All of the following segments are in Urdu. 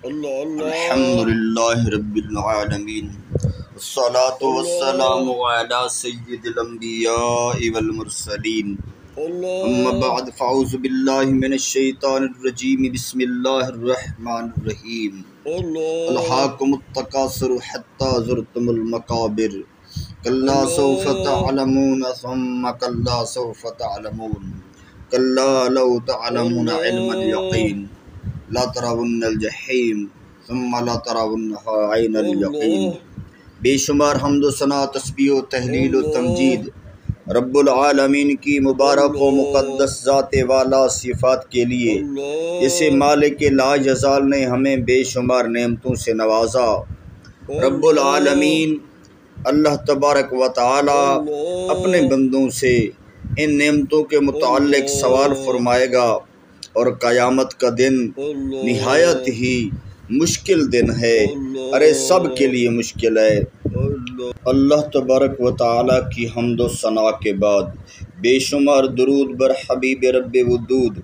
الحمدللہ رب العالمین والصلاة والسلام علی سید الانبیاء والمرسلین اما بعد فاعوذ باللہ من الشیطان الرجیم بسم اللہ الرحمن الرحیم الہاکم التکاثر حتی زرتم المقابر کلا سوف تعلمون ثم کلا سوف تعلمون کلا لو تعلمون علم الیقین لا ترون الجحیم ثم لا ترونها عین الیقین۔ بے شمار حمد و ثنا، تسبیح و تہلیل و تمجید رب العالمین کی مبارک و مقدس ذات والا صفات کے لیے، جسے مالک لاجزال نے ہمیں بے شمار نعمتوں سے نوازا۔ رب العالمین اللہ تبارک و تعالی اپنے بندوں سے ان نعمتوں کے متعلق سوال فرمائے گا، اور قیامت کا دن نہایت ہی مشکل دن ہے، ارے سب کے لیے مشکل ہے۔ اللہ تبارک و تعالی کی حمد و ثنا کے بعد بے شمار درود بر حبیب رب ودود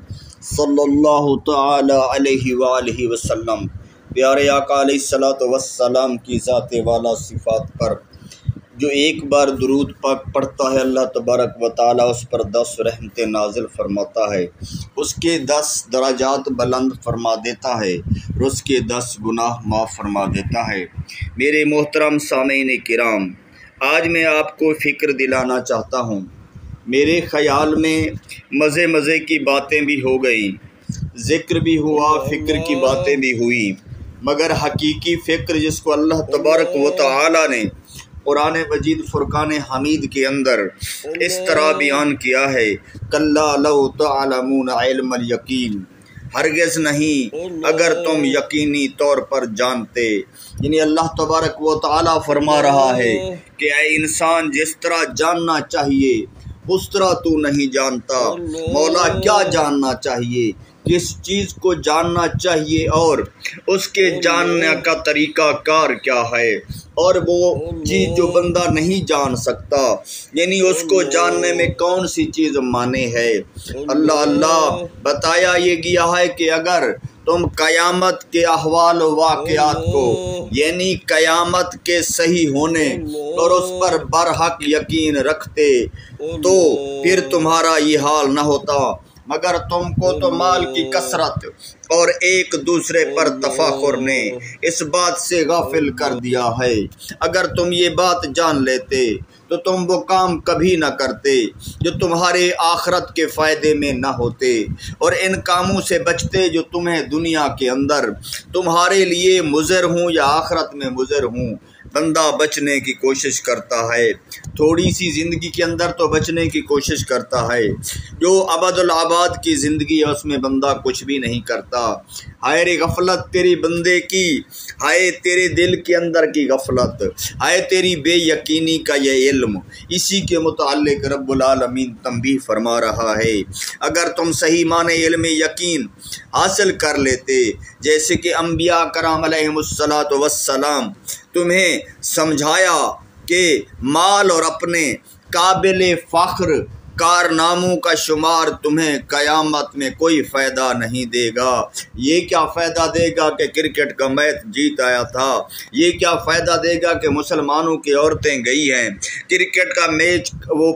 صلی اللہ تعالی علیہ وآلہ وسلم، پیارے آقا علیہ الصلوۃ والسلام کی ذات والا صفات پر جو ایک بار درود پاک پڑھتا ہے، اللہ تبارک و تعالی اس پر 10 رحمتیں نازل فرماتا ہے، اس کے 10 درجات بلند فرما دیتا ہے، اور اس کے 10 گناہ معاف فرما دیتا ہے۔ میرے محترم سامعین کرام، آج میں آپ کو فکر دلانا چاہتا ہوں۔ میرے خیال میں مزے کی باتیں بھی ہو گئیں، ذکر بھی ہوا، فکر کی باتیں بھی ہوئی، مگر حقیقی فکر جس کو اللہ تبارک و تعالی نے قرآن مجید فرقان حمید کے اندر اس طرح بیان کیا ہے، کلا لو تعلمون علم الیقین، ہرگز نہیں اگر تم یقینی طور پر جانتے، یعنی اللہ تبارک و تعالی فرما رہا ہے کہ اے انسان، جس طرح جاننا چاہیے اس طرح تو نہیں جانتا۔ مولا کیا جاننا چاہیے، کس چیز کو جاننا چاہیے، اور اس کے جاننے کا طریقہ کار کیا ہے، اور وہ چیز جو بندہ نہیں جان سکتا، یعنی اس کو جاننے میں کون سی چیز مانے ہے۔ اللہ بتایا یہ گیا ہے کہ اگر تم قیامت کے احوال و واقعات کو، یعنی قیامت کے صحیح ہونے اور اس پر برحق یقین رکھتے تو پھر تمہارا یہ حال نہ ہوتا، مگر تم کو تو مال کی کثرت اور ایک دوسرے پر تفاخر نے اس بات سے غافل کر دیا ہے۔ اگر تم یہ بات جان لیتے تو تم وہ کام کبھی نہ کرتے جو تمہارے آخرت کے فائدے میں نہ ہوتے، اور ان کاموں سے بچتے جو تمہیں دنیا کے اندر تمہارے لیے مضر ہوں یا آخرت میں مضر ہوں۔ بندہ بچنے کی کوشش کرتا ہے، تھوڑی سی زندگی کے اندر تو بچنے کی کوشش کرتا ہے، جو ابد الآباد کی زندگی ہے اس میں بندہ کچھ بھی نہیں کرتا۔ ہائے رے غفلت تیری بندے کی، ہائے تیرے دل کے اندر کی غفلت، ہائے تیری بے یقینی کا یہ علم۔ اسی کے متعلق رب العالمین تنبیہ فرما رہا ہے، اگر تم صحیح معنی علم یقین حاصل کر لیتے، جیسے کہ انبیاء کرام علیہم الصلاۃ والسلام تمہیں سمجھایا کہ مال اور اپنے قابل فخر کارناموں کا شمار تمہیں قیامت میں کوئی فائدہ نہیں دے گا۔ یہ کیا فائدہ دے گا کہ کرکٹ کا میچ جیت آیا تھا، یہ کیا فائدہ دے گا کہ مسلمانوں کی عورتیں گئی ہیں کرکٹ کا میچ وہ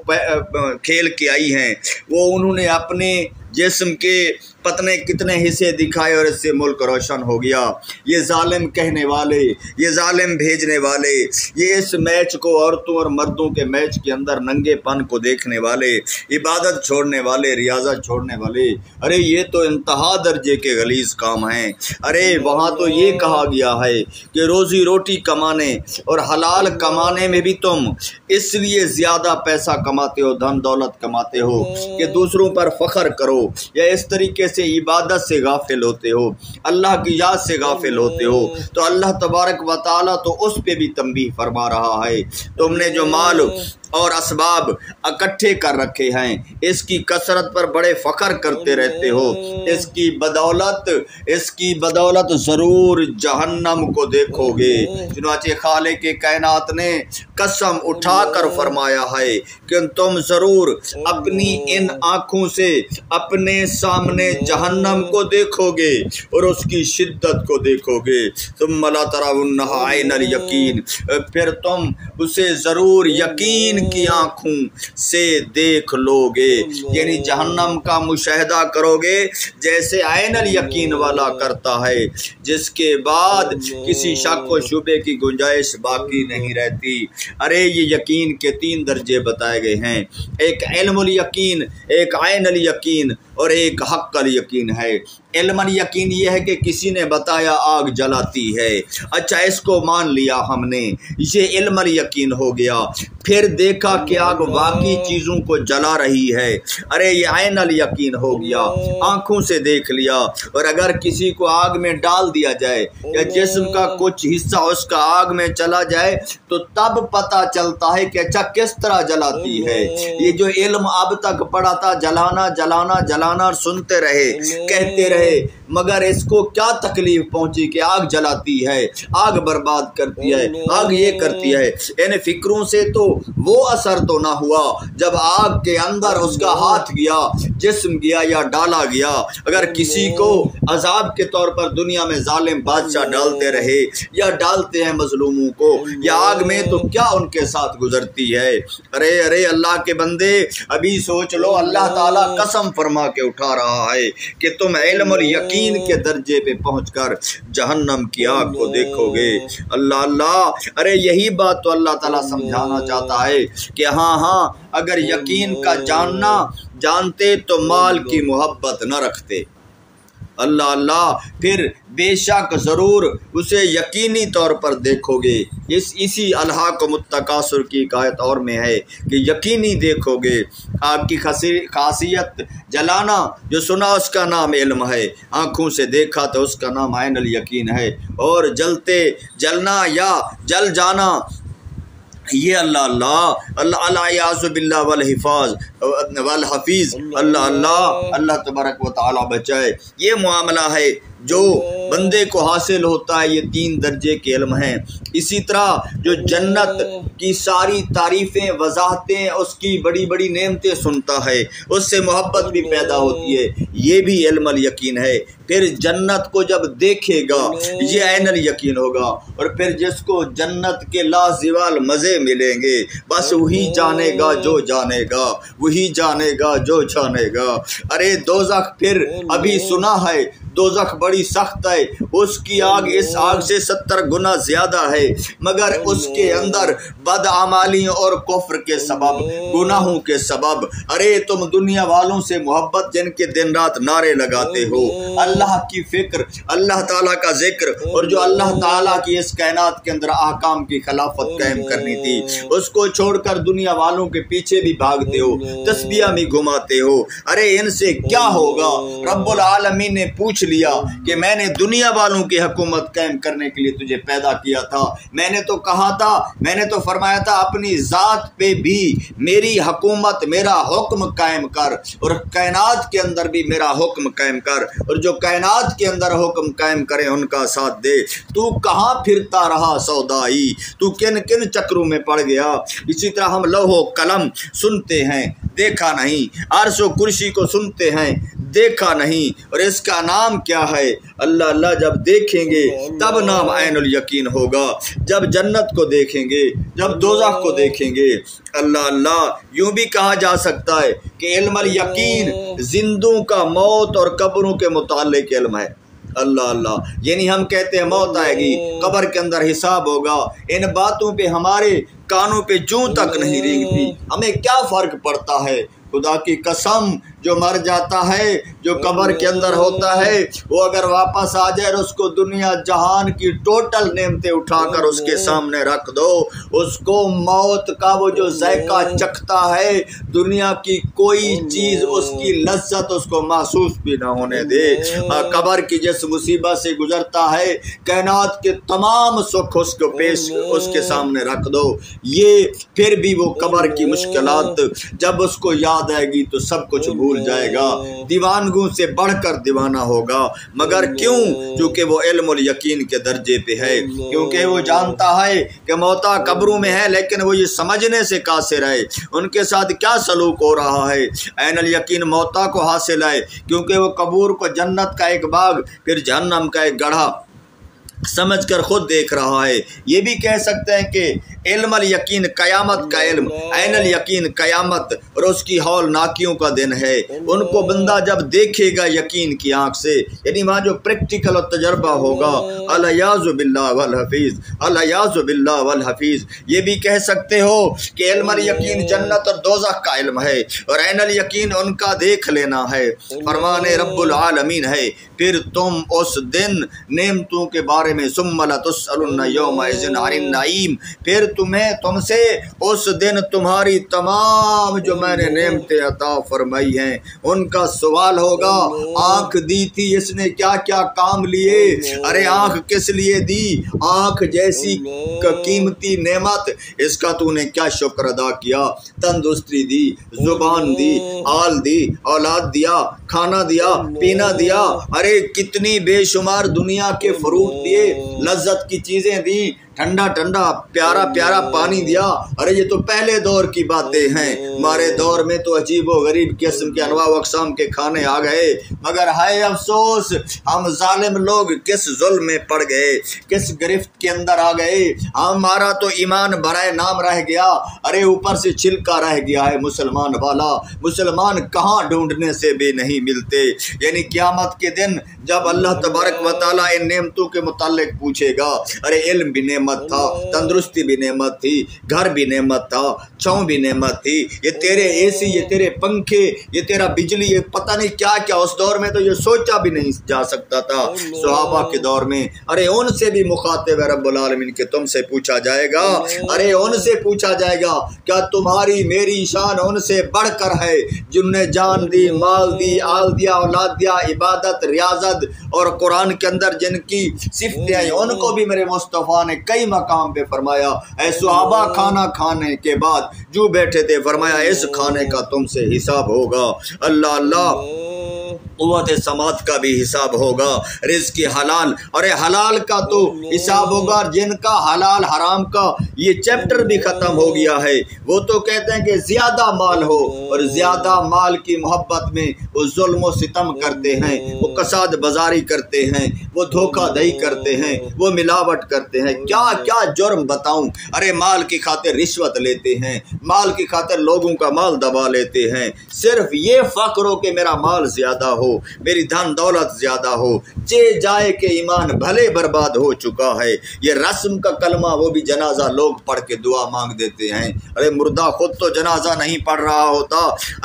کھیل کے آئی ہیں، وہ انہوں نے اپنے جسم کے پتنے کتنے حصے دکھائے اور اس سے ملک روشن ہو گیا۔ یہ ظالم کہنے والے، یہ ظالم بھیجنے والے، یہ اس میچ کو عورتوں اور مردوں کے میچ کے اندر ننگے پن کو دیکھنے والے، عبادت چھوڑنے والے، ریاضت چھوڑنے والے، ارے یہ تو انتہا درجے کے غلیظ کام ہیں۔ ارے وہاں تو یہ کہا گیا ہے کہ روزی روٹی کمانے اور حلال کمانے میں بھی تم اس لیے زیادہ پیسہ کماتے ہو، دھن دولت کماتے ہو کہ دوسروں پر فخر کرو، یا اس طریقے سے عبادت سے غافل ہوتے ہو، اللہ کی یاد سے غافل ہوتے ہو، تو اللہ تبارک و تعالیٰ تو اس پہ بھی تنبیہ فرما رہا ہے، تم نے جو مال اور اسباب اکٹھے کر رکھے ہیں، اس کی کثرت پر بڑے فخر کرتے رہتے ہو، اس کی بدولت ضرور جہنم کو دیکھو گے۔ چنانچہ خالق کائنات نے قسم اٹھا کر فرمایا ہے کہ تم ضرور اپنی ان آنکھوں سے اپنے سامنے جہنم کو دیکھو گے اور اس کی شدت کو دیکھو گے۔ ثم لا ترونها عین الیقین، پھر تم اسے ضرور یقین کی آنکھوں سے دیکھ لو گے، یعنی جہنم کا مشاہدہ کرو گے جیسے عین الیقین والا کرتا ہے، جس کے بعد کسی شک و شبے کی گنجائش باقی نہیں رہتی۔ ارے یہ یقین کے 3 درجے بتائے گئے ہیں، ایک علم الیقین، ایک عین الیقین اور ایک حق الیقین ہے۔ علم الیقین یہ ہے کہ کسی نے بتایا آگ جلاتی ہے، اچھا اس کو مان لیا ہم نے، یہ علم الیقین ہو گیا۔ پھر دیکھا کہ آگ واقعی چیزوں کو جلا رہی ہے، ارے یہ عین الیقین ہو گیا، آنکھوں سے دیکھ لیا۔ اور اگر کسی کو آگ میں ڈال دیا جائے یا جسم کا کچھ حصہ اس کا آگ میں چلا جائے تو تب پتہ چلتا ہے کہ اچھا کس طرح جلاتی ہے۔ یہ جو علم اب تک پڑا تھا جلانا جلانا جلانا اور سنتے رہے کہتے رہے، مگر اس کو کیا تکلیف پہنچی کہ آگ جلاتی ہے، آگ برباد کرتی ہے، آگ یہ کرتی ہے، ان فکروں سے تو وہ اثر تو نہ ہوا جب آگ کے اندر اس کا ہاتھ گیا، جسم گیا یا ڈالا گیا۔ اگر کسی کو عذاب کے طور پر دنیا میں ظالم بادشاہ ڈالتے رہے یا ڈالتے ہیں مظلوموں کو یا آگ میں، تو کیا ان کے ساتھ گزرتی ہے۔ ارے اللہ کے بندے ابھی سوچ لو، اللہ تعالیٰ قسم فرما کے اٹھا رہا ہے کہ تم علم اور یقین کے درجے پہ پہنچ کر جہنم کی آگ کو دیکھو گے۔ اللہ، ارے یہی بات تو اللہ تعالیٰ سمجھانا چاہتا ہے کہ ہاں اگر یقین کا جانتے تو مال کی محبت نہ رکھتے۔ اللہ، پھر بے شک ضرور اسے یقینی طور پر دیکھو گے۔ اسی الہاکم التکاثر کی آیت اور میں ہے کہ یقینی دیکھو گے۔ آگ کی خاصیت جلانا، جو سنا اس کا نام علم ہے، آنکھوں سے دیکھا تو اس کا نام عین الیقین ہے، اور جلنا یا جل جانا یہ اللہ باللہ والحفیظ اللہ تبارک و تعالی بچائے۔ یہ معاملہ ہے جو بندے کو حاصل ہوتا ہے، یہ 3 درجے کے علم ہیں۔ اسی طرح جو جنت کی ساری تعریفیں وضاحتیں اس کی بڑی بڑی نعمتیں سنتا ہے، اس سے محبت بھی پیدا ہوتی ہے، یہ بھی علم الیقین ہے۔ پھر جنت کو جب دیکھے گا یہ عین الیقین ہوگا، اور پھر جس کو جنت کے لازوال مزے ملیں گے بس وہی جانے گا جو جانے گا، وہی جانے گا جو جانے گا۔ ارے دوزخ پھر ابھی سنا ہے دوزخ بڑی سخت ہے، اس کی آگ اس آگ سے 70 گنا زیادہ ہے، مگر اس کے اندر بدعمالیوں اور کفر کے سبب، گناہوں کے سبب، ارے تم دنیا والوں سے محبت جن کے دن رات نعرے لگاتے ہو، اللہ کی فکر، اللہ تعالیٰ کا ذکر، اور جو اللہ تعالیٰ کی اس کائنات کے اندر احکام کی خلافت قائم کرنی تھی، اس کو چھوڑ کر دنیا والوں کے پیچھے بھی بھاگتے ہو، تسبیح بھی گھماتے ہو۔ ارے ان سے کیا ہوگا؟ رب العالمین نے پوچھ لیا کہ میں نے دنیا والوں کی حکومت قائم کرنے کے لیے تجھے پیدا کیا تھا، میں نے تو کہا تھا، میں نے تو فرمایا تھا اپنی ذات پہ بھی میری حکومت، میرا حکم قائم کر، اور کائنات کے اندر بھی میرا حکم قائم کر، اور جو کائنات کے اندر حکم قائم کرے ان کا ساتھ دے۔ تو کہاں پھرتا رہا سودائی، تو کن کن چکروں میں پڑ گیا۔ اسی طرح ہم لوح و قلم سنتے ہیں، دیکھا نہیں، عرش و کرسی کو سنتے ہیں، دیکھا نہیں، اور اس کا نام کیا ہے؟ اللہ جب دیکھیں گے تب نام عین الیقین ہوگا، جب جنت کو دیکھیں گے، جب دوزخ کو دیکھیں گے۔ اللہ یوں بھی کہا جا سکتا ہے کہ علم الیقین زندوں کا موت اور قبروں کے متعلق علم ہے۔ اللہ یعنی ہم کہتے ہیں موت آئے گی، قبر کے اندر حساب ہوگا، ان باتوں پہ ہمارے کانوں پہ جوں تک نہیں رینگتی، ہمیں کیا فرق پڑتا ہے؟ خدا کی قسم جو مر جاتا ہے، جو قبر کے اندر ہوتا ہے، وہ اگر واپس آ جائے اور اس کو دنیا جہان کی ٹوٹل نعمتیں اٹھا کر اس کے سامنے رکھ دو، اس کو موت کا وہ جو ذائقہ چکھتا ہے، دنیا کی کوئی چیز اس کی لذت اس کو محسوس بھی نہ ہونے دے۔ قبر کی جس مصیبت سے گزرتا ہے، کائنات کے تمام سکھ اس کو پیش اس کے سامنے رکھ دو، یہ پھر بھی وہ قبر کی مشکلات جب اس کو یاد آئے گی تو سب کچھ بھول جائے گا، دیوانگوں سے بڑھ کر دیوانہ ہوگا۔ مگر کیوں؟ کیونکہ وہ علم الیقین کے درجے پہ ہے، کیونکہ وہ جانتا ہے کہ موتا قبروں میں ہے، لیکن وہ یہ سمجھنے سے قاصر ہے ان کے ساتھ کیا سلوک ہو رہا ہے۔ عین الیقین موتا کو حاصل ہے، کیونکہ وہ قبور کو جنت کا ایک باغ پھر جہنم کا ایک گڑھا سمجھ کر خود دیکھ رہا ہے۔ یہ بھی کہہ سکتے ہیں کہ علم الیقین قیامت کا علم، عین الیقین قیامت اور اس کی ہول ناکیوں کا دن ہے۔ ان کو بندہ جب دیکھے گا یقین کی آنکھ سے، یعنی وہاں جو پریکٹیکل اور تجربہ ہوگا، الیاذ باللہ والحفیظ، الیاذ باللہ والحفیظ۔ یہ بھی کہہ سکتے ہو کہ علم الیقین جنت اور دوزخ کا علم ہے، اور عین الیقین ان کا دیکھ لینا ہے، فرمان رب العالمین ہے۔ پھر تم اس دن نعمتوں کے بارے میں ثم لتسألن یومئذ عن النعیم، پھر تم سے اس دن تمہاری تمام جو میں نے نعمتیں عطا فرمائی ہیں ان کا سوال ہوگا۔ آنکھ دی تھی، اس نے کیا کیا کام لیے؟ ارے آنکھ کس لیے دی؟ آنکھ جیسی قیمتی نعمت، اس کا تو نے کیا شکر ادا کیا؟ تندرستی دی، زبان دی، آل دی، اولاد دیا، کھانا دیا، پینا دیا، ارے کتنی بے شمار دنیا کے فروٹ دیے، لذت کی چیزیں دی، ٹھنڈا ٹھنڈا پیارا پیارا پانی دیا۔ ارے یہ تو پہلے دور کی باتیں ہیں، ہمارے دور میں تو عجیب و غریب قسم کے انواع و اقسام کے کھانے آ گئے، مگر ہائے افسوس ہم ظالم لوگ کس ظلم میں پڑ گئے، کس گرفت کے اندر آ گئے۔ ہمارا تو ایمان برائے نام رہ گیا، ارے اوپر سے چھلکا رہ گیا ہے مسلمان والا۔ مسلمان کہاں ڈھونڈنے سے بھی نہیں ملتے، یعنی قیامت کے دن جب اللہ تبارک و تعالیٰ ان نعمتوں کے متعلق پوچھے گا، ارے علم بھی نعمت تھا، تندرستی بھی نعمت تھی، گھر بھی نعمت تھا، چھاؤں بھی نعمت تھی، یہ تیرے اے سی، یہ تیرے پنکھے، یہ تیرا بجلی، یہ پتہ نہیں کیا کیا، اس دور میں تو یہ سوچا بھی نہیں جا سکتا تھا صحابہ کے دور میں۔ ارے ان سے بھی مخاطب ہے رب العالمین کہ تم سے پوچھا جائے گا، ارے ان سے پوچھا جائے گا کیا تمہاری میری شان ان سے بڑھ کر ہے جن نے جان دی، مال دی، آل دیا، اولاد دیا، عبادت، ریاضت اور قرآن کے اندر جن کی صفتیں ہیں ان کو بھی میرے مصطفیٰ نے کئی مقام پہ فرمایا اے صحابہ کھانا کھانے کے بعد جو بیٹھے تھے، فرمایا اس کھانے کا تم سے حساب ہوگا۔ اللہ اللہ، قوت سماعت کا بھی حساب ہوگا، رزق حلال اور حلال کا تو حساب ہوگا، جن کا حلال حرام کا یہ چیپٹر بھی ختم ہو گیا ہے۔ وہ تو کہتے ہیں کہ زیادہ مال ہو، اور زیادہ مال کی محبت میں وہ ظلم و ستم کرتے ہیں، وہ کساد بازاری کرتے ہیں، وہ دھوکہ دہی کرتے ہیں، وہ ملاوٹ کرتے ہیں، کیا کیا جرم بتاؤں۔ ارے مال کی خاطر رشوت لیتے ہیں، مال کی خاطر لوگوں کا مال دبا لیتے ہیں، صرف یہ فخر ہو کہ میرا مال زیادہ ہو، میری دھن دولت زیادہ ہو، چے جائے کہ ایمان بھلے برباد ہو چکا ہے۔ یہ رسم کا کلمہ وہ بھی جنازہ لوگ پڑھ کے دعا مانگ دیتے ہیں، ارے مردہ خود تو جنازہ نہیں پڑھ رہا ہوتا۔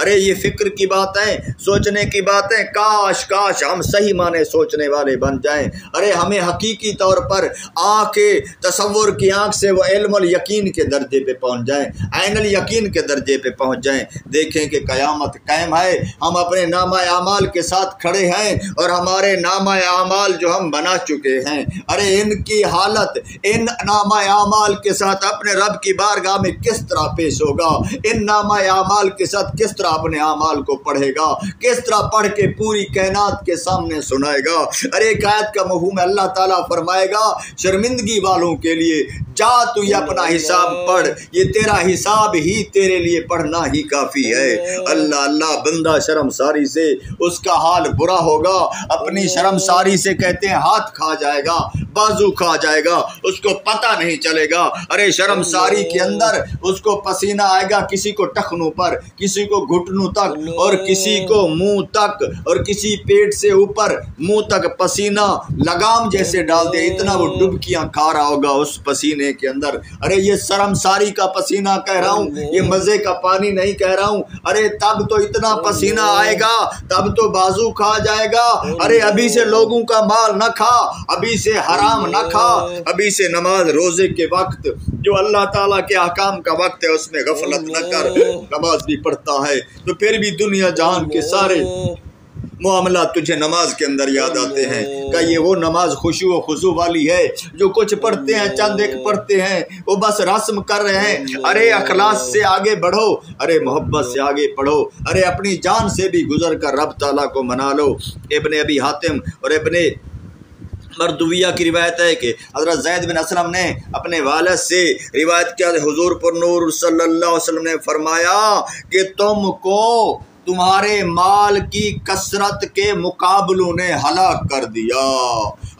ارے یہ فکر کی باتیں، سوچنے کی باتیں، کاش کاش ہم صحیح معنی سوچنے والے بن جائیں۔ ارے ہمیں حقیقی طور پر آنکھ تصور کی آنکھ سے وہ علم الیقین کے درجے پہ پہنچ جائیں، عین الیقین کے درجے پہ پہنچ جائیں، دیکھیں کہ قیامت قائم ہے، ہم اپنے نامہ اعمال کے ساتھ کھڑے ہیں، اور ہمارے نامہ اعمال جو ہم بنا چکے ہیں، ارے ان کی حالت ان نامہ اعمال کے ساتھ اپنے رب کی بارگاہ میں کس طرح پیش ہوگا، ان نامہ اعمال کے ساتھ کس طرح اپنے اعمال کو پڑھے گا، کس طرح پڑھ کے پوری کائنات کے سامنے سنائے گا۔ ارے ایک آیت کا مفہوم اللہ تعالیٰ فرمائے گا شرمندگی والوں کے لیے، جا تو یہ اپنا حساب پڑھ، یہ تیرا حساب ہی تیرے لیے پڑھنا ہی کافی ہے۔ اللہ اللہ، بندہ شرم ساری سے اس کا حال برا ہوگا، اپنی شرم ساری سے کہتے ہیں ہاتھ کھا جائے گا، بازو کھا جائے گا، اس کو پتہ نہیں چلے گا۔ ارے شرمساری کے اندر اس کو پسینہ آئے گا، کسی کو ٹخنوں پر، کسی کو گھٹنوں تک، اور کسی کو منہ تک، اور کسی پیٹ سے اوپر منہ تک پسینہ لگام جیسے ڈال دے، اتنا وہ ڈبکیاں کھا رہا ہوگا اس پسینے کے اندر۔ ارے یہ شرمساری کا پسینہ کہہ رہا ہوں، یہ مزے کا پانی نہیں کہہ رہا ہوں۔ ارے تب تو اتنا پسینہ آئے گا، تب تو بازو کھا جائے گا۔ ارے ابھی سے لوگوں کا مال نہ کھا، ابھی سے حرام نہ کھا، ابھی سے نماز روزے کے وقت جو اللہ تعالیٰ کے احکام کا وقت ہے اس میں غفلت نہ کر۔ نماز بھی پڑھتا ہے تو پھر بھی دنیا جہان کے سارے معاملات تجھے نماز کے اندر یاد آتے ہیں کہ یہ وہ نماز خشوع و خضوع والی ہے جو کچھ پڑھتے ہیں، چند ایک پڑھتے ہیں، وہ بس رسم کر رہے ہیں۔ ارے اخلاص سے آگے بڑھو، ارے محبت سے آگے پڑھو، ارے اپنی جان سے بھی گزر کر رب تعالیٰ کو منا لو۔ ابن ابی حاتم اور ابن مردویہ کی روایت ہے کہ حضرت زید بن اسلم نے اپنے والد سے روایت کیا، حضور پر نور صلی اللہ علیہ وسلم نے فرمایا کہ تم کو تمہارے مال کی کثرت کے مقابلوں نے ہلاک کر دیا۔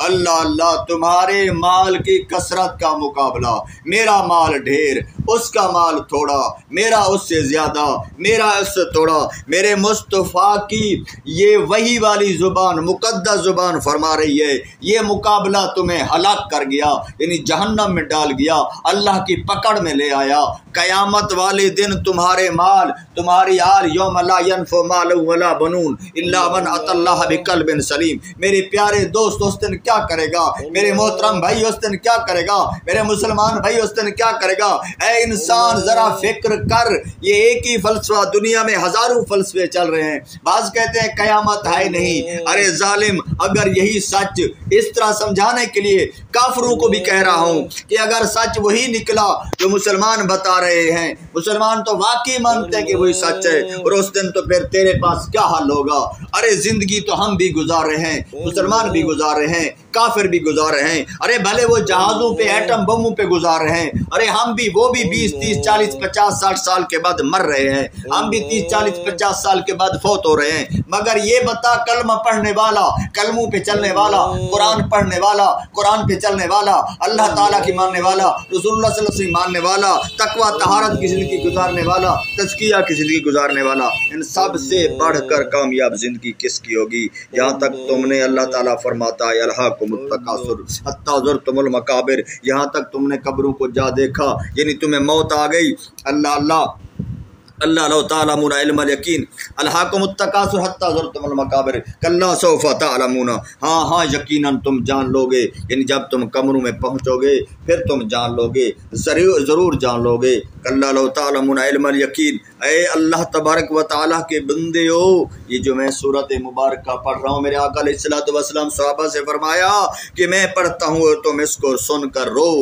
اللہ اللہ، تمہارے مال کی کثرت کا مقابلہ، میرا مال ڈھیر، اس کا مال تھوڑا، میرا اس سے زیادہ، میرا اس سے تھوڑا۔ میرے مصطفیٰ کی یہ وحی والی زبان، مقدس زبان فرما رہی ہے یہ مقابلہ تمہیں ہلاک کر گیا، یعنی جہنم میں ڈال گیا، اللہ کی پکڑ میں لے آیا۔ قیامت والے دن تمہارے مال، تمہاری آل، یوم لا ينفع مال ولا بنون الا من اتى الله بقلب سلیم۔ میرے پیارے دوست اس دن کیا کرے گا؟ میرے محترم بھائی اس دن کیا کرے گا؟ میرے مسلمان بھائی اس دن کیا کرے گا؟ اے انسان ذرا فکر کر، یہ ایک ہی فلسفہ، دنیا میں ہزاروں فلسفے چل رہے ہیں۔ بعض کہتے ہیں قیامت ہے نہیں۔ ارے ظالم، اگر یہی سچ، اس طرح سمجھانے کے لیے کافروں کو بھی کہہ رہا ہوں کہ اگر سچ وہی نکلا جو مسلمان بتا رہے ہیں، مسلمان تو واقعی مانتے ہیں کہ وہی سچ ہے، اور اس دن تو پھر تیرے پاس کیا حل ہوگا؟ ارے زندگی تو ہم بھی گزار رہے ہیں، مسلمان بھی گزار رہے ہیں، کافر بھی گزار رہے ہیں۔ ارے بھلے وہ جہازوں پہ، ایٹم بموں پہ گزار رہے ہیں، ارے ہم بھی، وہ بھی 20 30 40 50 60 سال کے بعد مر رہے ہیں، ہم بھی 30 40 50 سال کے بعد فوت ہو رہے ہیں۔ مگر یہ بتا، کلمہ پڑھنے والا، کلموں پہ چلنے والا، قرآن پڑھنے والا، قرآن پہ چلنے والا، اللہ تعالیٰ کی ماننے والا، رسول اللہ صلی اللہ علیہ وسلم ماننے والا، تقویٰ طہارت کی زندگی گزارنے والا، تزکیہ کی زندگی گزارنے والا، ان سب سے بڑھ کر کامیاب زندگی کس کی ہوگی؟ یہاں تک تم نے، اللہ تعالیٰ فرماتا ہے الہاکم التکاثر حتی زرتم المقابر، یہاں تک تم نے قبروں کو جا دیکھا، یعنی تمہیں موت آ گئی۔ اللہ اللہ اللہ لو تعلمون علم الیقین الہاکم التکاثر حتی زرتم المقابر کلا سوف تعلمون، ہاں ہاں یقیناً تم جان لو گے، یعنی جب تم قبروں میں پہنچو گے پھر تم جان لو گے، ضرور جان لو گے۔ کلا لو تعلمون علم الیقین، اے اللہ تبارک و تعالیٰ کے بندے ہو، یہ جو میں سورت مبارکہ پڑھ رہا ہوں، میرے آقا علیہ الصلوۃ والسلام صحابہ سے فرمایا کہ میں پڑھتا ہوں اور تم اس کو سن کر رو،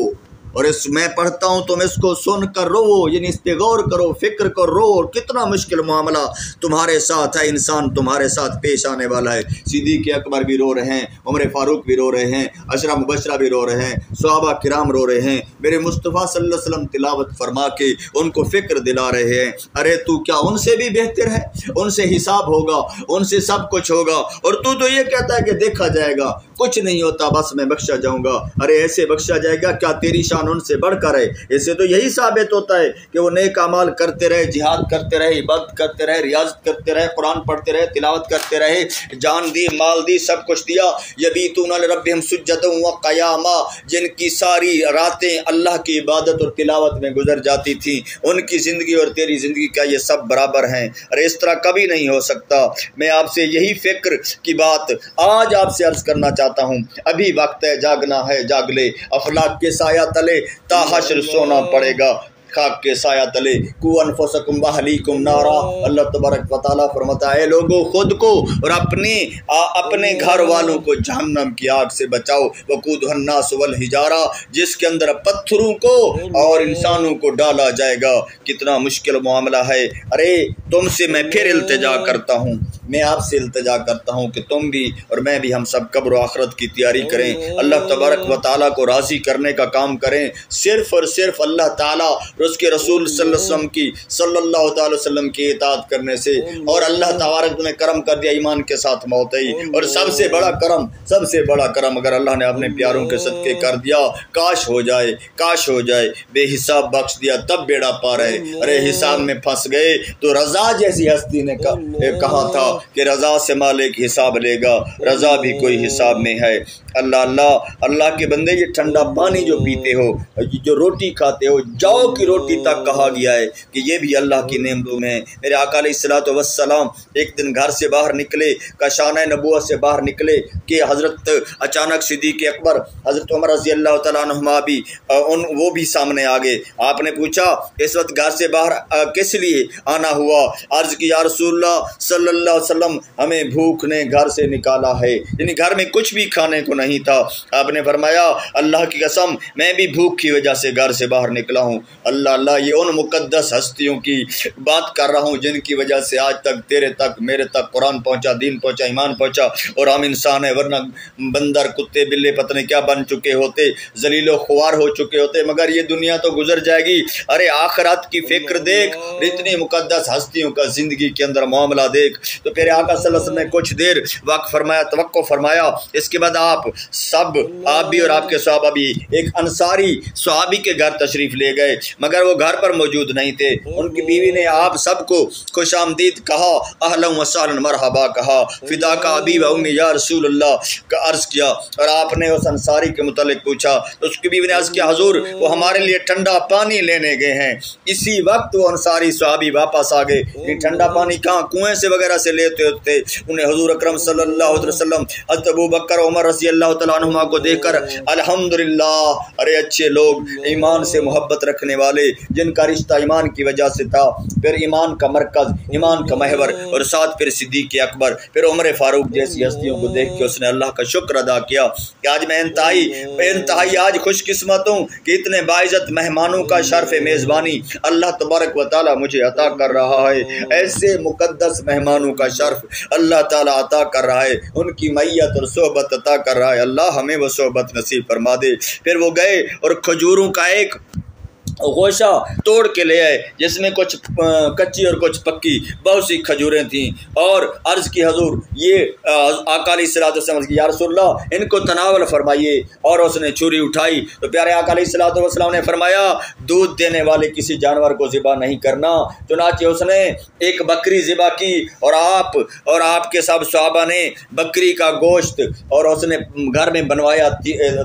اور میں پڑھتا ہوں تم اس کو سن کر رو، یعنی اس پہ غور کرو، فکر کرو، رو۔ اور کتنا مشکل معاملہ تمہارے ساتھ ہے، انسان تمہارے ساتھ پیش آنے والا ہے۔ صدیق اکبر بھی رو رہے ہیں، عمر فاروق بھی رو رہے ہیں، عشرہ مبشرہ بھی رو رہے ہیں، صحابہ کرام رو رہے ہیں، میرے مصطفیٰ صلی اللہ علیہ وسلم تلاوت فرما کے ان کو فکر دلا رہے ہیں۔ ارے تو کیا ان سے بھی بہتر ہے؟ ان سے حساب ہوگا، ان سے سب کچھ ہوگا، اور تو یہ کہتا ہے کہ دیکھا جائے گا، کچھ نہیں ہوتا، بس میں بخشا جاؤں گا۔ ارے ایسے بخشا جائے گا کیا تیری شان ان سے بڑھ کر ہے؟ اس سے تو یہی ثابت ہوتا ہے کہ وہ نیک اعمال کرتے رہے، جہاد کرتے رہے، عبادت کرتے رہے، ریاضت کرتے رہے، قرآن پڑھتے رہے، تلاوت کرتے رہے، جان دی، مال دی، سب کچھ دیا۔ یبیتون لربہم سجدا وقیاما، جن کی ساری راتیں اللہ کی عبادت اور تلاوت میں گزر جاتی تھیں، ان کی زندگی اور تیری زندگی کا یہ سب برابر ہیں۔ ارے اس طرح کبھی نہیں ہو سکتا۔ میں آپ سے یہی فکر کی بات آج آپ سے عرض کرنا چاہتا ہوں، ابھی وقت ہے، جاگنا ہے، جاگ لے۔ اخلاق کے سایہ تلے تا حشر سونا پڑے گا، خاک کے سایہ تلے کو انفسکم واہلیکم نارا۔ اللہ تبارک و تعالیٰ فرماتا ہے، لوگوں خود کو اور اپنے گھر والوں کو جہنم کی آگ سے بچاؤ، وقودھا الناس والحجارہ، جس کے اندر پتھروں کو اور انسانوں کو ڈالا جائے گا۔ کتنا مشکل معاملہ ہے۔ ارے تم سے میں پھر التجا کرتا ہوں، میں آپ سے التجا کرتا ہوں کہ تم بھی اور میں بھی ہم سب قبر و آخرت کی تیاری کریں، اللہ تبارک و تعالیٰ کو راضی کرنے کا کام کریں، صرف اور صرف اللہ تعالیٰ اور اس کے رسول صلی اللہ تعالی وسلم کی اطاعت کرنے سے۔ اور اللہ تبارک نے کرم کر دیا، ایمان کے ساتھ موت آئی، اور سب سے بڑا کرم اگر اللہ نے اپنے پیاروں کے صدقے کر دیا، کاش ہو جائے بے حساب بخش دیا تب بیڑا پار ہے۔ ارے حساب میں پھنس گئے تو رضا جیسی ہستی نے کہا تھا کہ رضا سے مالک حساب لے گا، رضا بھی کوئی حساب میں ہے۔ اللہ کے بندے، یہ ٹھنڈا پانی جو پیتے ہو، جو روٹی کھاتے ہو، جاؤ کی روٹی تک کہا گیا ہے کہ یہ بھی اللہ کی نعمتوں میں۔ میرے آقا علیہ الصلوۃ والسلام ایک دن گھر سے باہر نکلے، کاشانہ نبوت سے باہر نکلے کہ حضرت اچانک صدیق اکبر حضرت عمر رضی اللہ تعالیٰ عنہما بھی وہ بھی سامنے آ گئے۔ آپ نے پوچھا اس وقت گھر سے باہر کس لیے آنا ہوا؟ عرض کی یا رسول اللہ صلی اللہ علیہ وسلم، ہمیں بھوک نے گھر سے نکالا ہے، یعنی گھر میں کچھ بھی کھانے کو نہیں تھا۔ آپ نے فرمایا اللہ کی قسم میں بھی بھوک کی وجہ سے گھر سے باہر نکلا ہوں۔ اللہ یہ ان مقدس ہستیوں کی بات کر رہا ہوں جن کی وجہ سے آج تک تیرے تک میرے تک قرآن پہنچا، دین پہنچا، ایمان پہنچا، اور ہم انسان ہیں، ورنہ بندر کتے بلے پتہ نہیں کیا بن چکے ہوتے، ذلیل و خوار ہو چکے ہوتے، مگر یہ دنیا تو گزر جائے گی۔ ارے آخرت کی فکر دیکھ، اتنی مقدس ہستیوں کا زندگی کے اندر معاملہ دیکھ۔ تو پیارے آقا صلی اللہ علیہ وسلم نے کچھ دیر وقت فرمایا، توقع فرمایا، اس کے بعد آپ بھی اور آپ کے صحابہ بھی ایک انصاری صحابی کے گھر تشریف لے گئے، مگر وہ گھر پر موجود نہیں تھے۔ ان کی بیوی نے آپ سب کو خوش آمدید کہا، اہلا و سہلا مرحبا کہا، فداک ابی و امی یا رسول اللہ کا عرض کیا، اور آپ نے اس انصاری کے متعلق پوچھا تو اس کی بیوی نے عرض کیا حضور وہ ہمارے لیے ٹھنڈا پانی لینے گئے ہیں۔ اسی وقت وہ انصاری صحابی واپس آ گئے۔ یہ ٹھنڈا پانی کہاں کنویں سے وغیرہ سے لیتے ہوتے، انہیں حضور اکرم صلی اللہ علیہ وسلم حضرت ابو بکر عمر رضی اللہ تعالیٰ عنہما کو دیکھ کر الحمدللہ، ارے اچھے لوگ، ایمان سے محبت رکھنے والے، جن کا رشتہ ایمان کی وجہ سے تھا، پھر ایمان کا مرکز، ایمان کا محور، اور ساتھ پھر صدیق اکبر، پھر عمر فاروق جیسی ہستیوں کو دیکھ کے اس نے اللہ کا شکر ادا کیا کہ آج میں انتہائی آج خوش قسمت ہوں کہ اتنے باعزت مہمانوں کا شرف میزبانی اللہ تبارک و تعالی مجھے عطا کر رہا ہے۔ ایسے مقدس مہمانوں کا شرف اللہ تعالی عطا کر رہا ہے، ان کی معیت اور صحبت عطا کر رہا ہے۔ اللہ ہمیں وہ صحبت نصیب فرما دے۔ پھر وہ گئے اور کھجوروں کا ایک گوشہ توڑ کے لے آئے جس میں کچھ کچی اور کچھ پکی بہت سی کھجوریں تھیں، اور عرض کی حضور یہ آقا علیہ الصلوۃ والسلام کی یا رسول اللہ ان کو تناول فرمائیے، اور اس نے چھری اٹھائی تو پیارے آقا علیہ الصلوۃ والسلام نے فرمایا دودھ دینے والے کسی جانور کو ذبح نہیں کرنا۔ چنانچہ اس نے ایک بکری ذبح کی، اور آپ کے سب صحابہ نے بکری کا گوشت اور اس نے گھر میں بنوایا،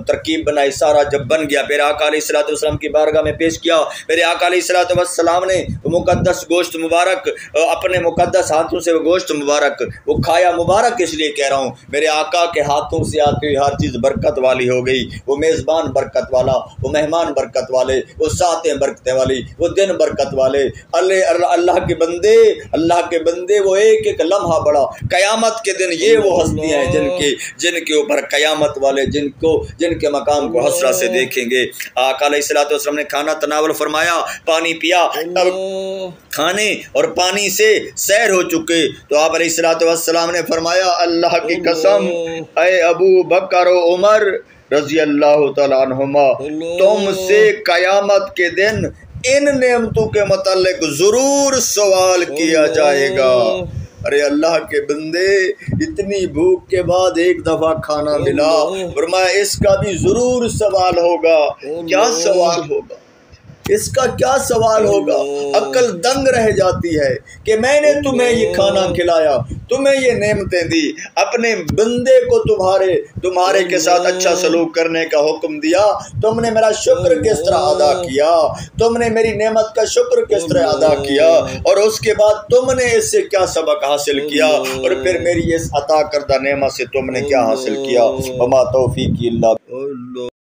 ترکیب بنائی، سارا جب بن گیا پھر آقا علیہ الصلوۃ والسلام کی بارگاہ میں پیش کیا۔ میرے آقا علیہ الصلوۃ والسلام نے مقدس گوشت مبارک اپنے مقدس ہاتھوں سے وہ گوشت مبارک وہ کھایا۔ مبارک اس لیے کہہ رہا ہوں، میرے آقا کے ہاتھوں سے آتی ہوئی ہر چیز برکت والی ہو گئی۔ وہ میزبان برکت والا، وہ مہمان برکت والے، وہ ساتیں برکتیں والی، وہ دن برکت والے۔ اللہ کے بندے وہ ایک ایک لمحہ بڑا، قیامت کے دن یہ وہ ہستیاں ہیں جن کے اوپر قیامت والے جن کے مقام کو حسرت سے دیکھیں گے۔ آقا علیہ الصلوۃ والسلام نے کھانا تناول فرمایا، پانی پیا، اب کھانے اور پانی سے سیر ہو چکے تو آپ علیہ الصلوۃ والسلام نے فرمایا اللہ کی قسم اے ابو بکر و عمر رضی اللہ تعالیٰ عنہما، تم سے قیامت کے دن ان نعمتوں کے متعلق ضرور سوال کیا جائے گا۔ ارے اللہ کے بندے، اتنی بھوک کے بعد ایک دفعہ کھانا ملا، فرمایا اس کا بھی ضرور سوال ہوگا۔ کیا سوال ہوگا؟ اس کا کیا سوال ہوگا؟ عقل دنگ رہ جاتی ہے کہ میں نے تمہیں یہ کھانا کھلایا، تمہیں یہ نعمتیں دی، اپنے بندے کو تمہارے کے ساتھ اچھا سلوک کرنے کا حکم دیا، تم نے میرا شکر کس طرح ادا کیا، تم نے میری نعمت کا شکر کس طرح ادا کیا، اور اس کے بعد تم نے اس سے کیا سبق حاصل کیا، اور پھر میری اس عطا کردہ نعمت سے تم نے کیا حاصل کیا۔ وما توفیقی اللہ